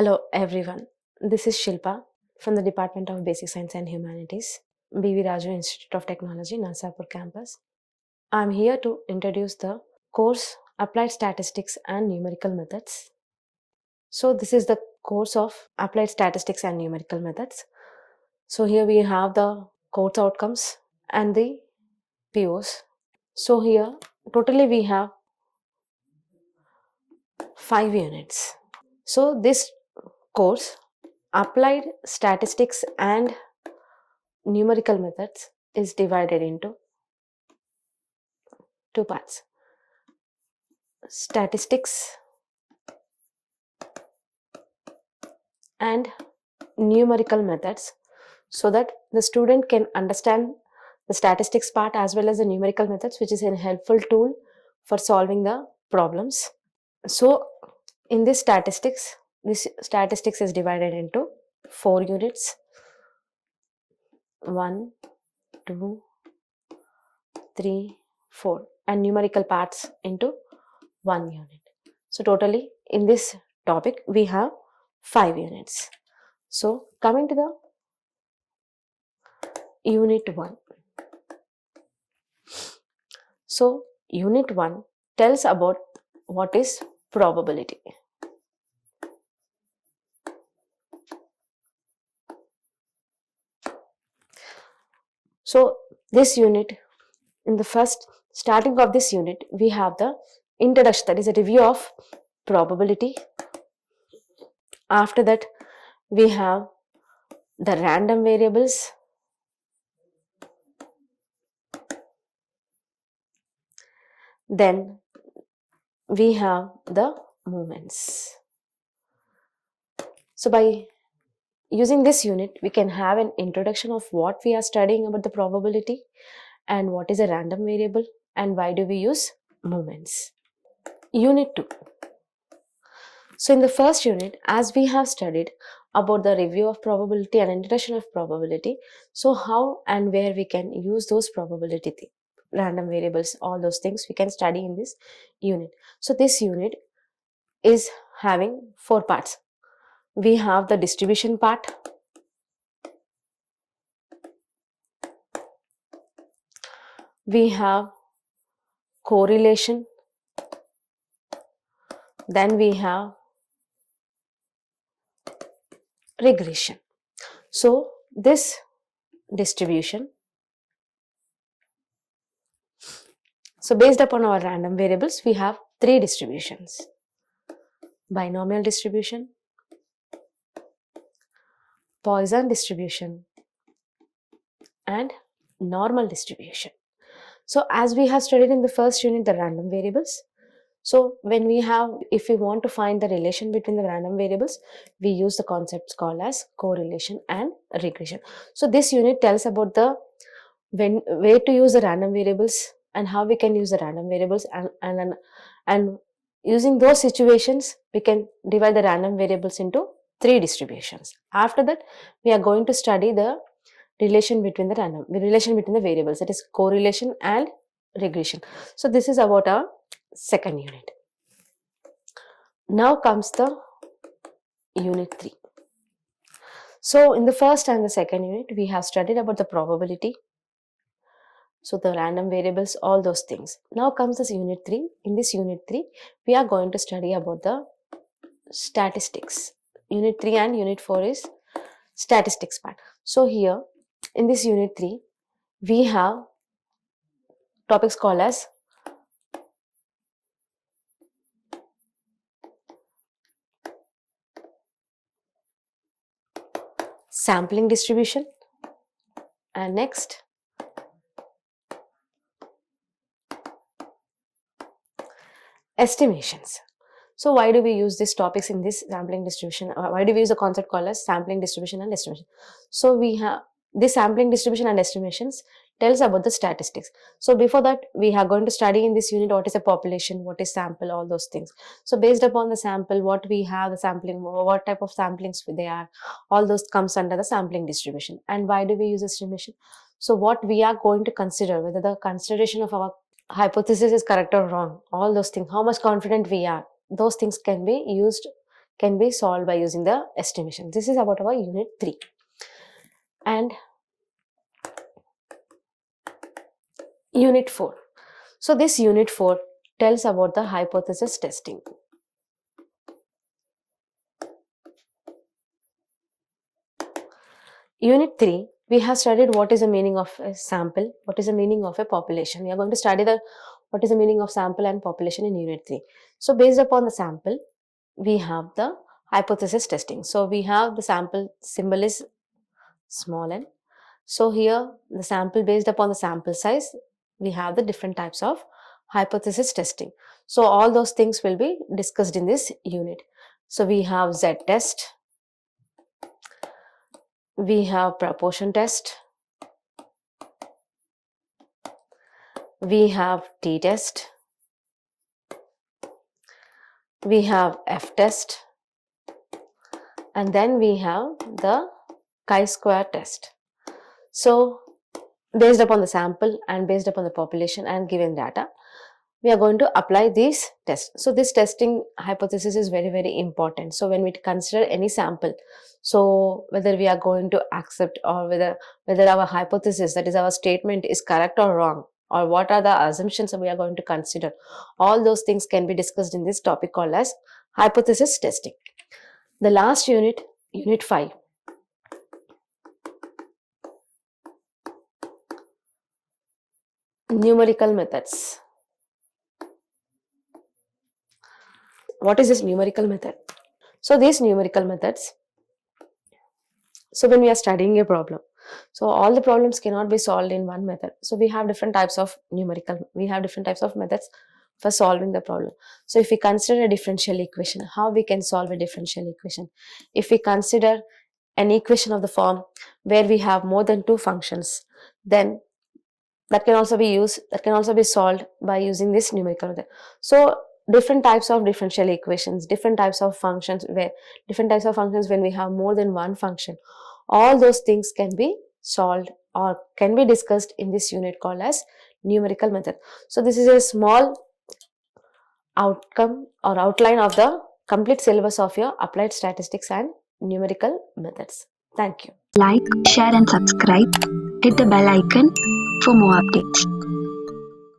Hello everyone, this is Shilpa from the Department of Basic Science and Humanities, B.V. Raju Institute of Technology, Narsapur campus. I am here to introduce the course Applied Statistics and Numerical Methods. So this is the course of Applied Statistics and Numerical Methods. So here we have the course outcomes and the POs. So here totally we have 5 units. So this course Applied Statistics and Numerical Methods is divided into 2 parts: statistics and numerical methods, so that the student can understand the statistics part as well as the numerical methods, which is a helpful tool for solving the problems. So in this statistics is divided into 4 units: 1, 2, 3, 4, and numerical parts into 1 unit. So totally in this topic we have 5 units. So coming to the unit 1. So unit 1 tells about what is probability. So this unit, in the first starting of this unit, we have the introduction, that is a review of probability. After that we have the random variables, then we have the movements. So by using this unit we can have an introduction of what we are studying about the probability and what is a random variable and why do we use movements. Unit 2. So in the first unit, as we have studied about the review of probability and introduction of probability, so how and where we can use those probability random variables, all those things we can study in this unit. So this unit is having 4 parts. We have the distribution part, we have correlation, then we have regression. So this distribution, so based upon our random variables we have 3 distributions: binomial distribution, Poisson distribution, and normal distribution. So as we have studied in the first unit the random variables, so when we have, if we want to find the relation between the random variables, we use the concepts called as correlation and regression. So this unit tells about the where to use the random variables and how we can use the random variables, and using those situations we can divide the random variables into 3 distributions. After that we are going to study the relation between the variables, that is correlation and regression. So this is about our second unit. Now comes the unit 3. So in the first and the second unit we have studied about the probability, so the random variables, all those things. Now comes this unit 3. In this unit 3 we are going to study about the statistics. Unit 3 and unit 4 is statistics part. So here in this unit 3 we have topics called as sampling distribution, and next estimations. So why do we use these topics in this sampling distribution? Why do we use the concept called as sampling distribution and estimation? So we have this sampling distribution and estimations tells about the statistics. So before that we are going to study in this unit what is a population, what is sample, all those things. So based upon the sample, what we have, the sampling, what type of samplings they are, all those comes under the sampling distribution. And why do we use estimation? So what we are going to consider, whether the consideration of our hypothesis is correct or wrong, all those things, how much confident we are, those things can be used can be solved by using the estimation. This is about our unit 3. And unit 4. So this unit 4 tells about the hypothesis testing. Unit 3, we have studied what is the meaning of a sample, what is the meaning of a population. We are going to study what is the meaning of sample and population in unit 3. So based upon the sample, we have the hypothesis testing. So we have the sample symbol is small n. So here the sample, based upon the sample size, we have the different types of hypothesis testing. So all those things will be discussed in this unit. So we have Z test, we have proportion test, we have T test, we have F test, and then we have the chi-square test. So based upon the sample and based upon the population and given data, we are going to apply these tests. So this testing hypothesis is very, very important. So when we consider any sample, so whether we are going to accept or whether our hypothesis, that is our statement, is correct or wrong, or what are the assumptions we are going to consider, all those things can be discussed in this topic called as hypothesis testing. The last unit, unit 5. Numerical methods. What is this numerical method? So these numerical methods, so when we are studying a problem, so all the problems cannot be solved in one method. So we have different types of different types of methods for solving the problem. So if we consider a differential equation, how we can solve a differential equation? If we consider an equation of the form where we have more than 2 functions, then that can also be solved by using this numerical method. So different types of differential equations, different types of functions when we have more than one function, all those things can be solved or can be discussed in this unit called as numerical method. So this is a small outcome or outline of the complete syllabus of your applied statistics and numerical methods. Thank you. Like, share and subscribe. Hit the bell icon for more updates.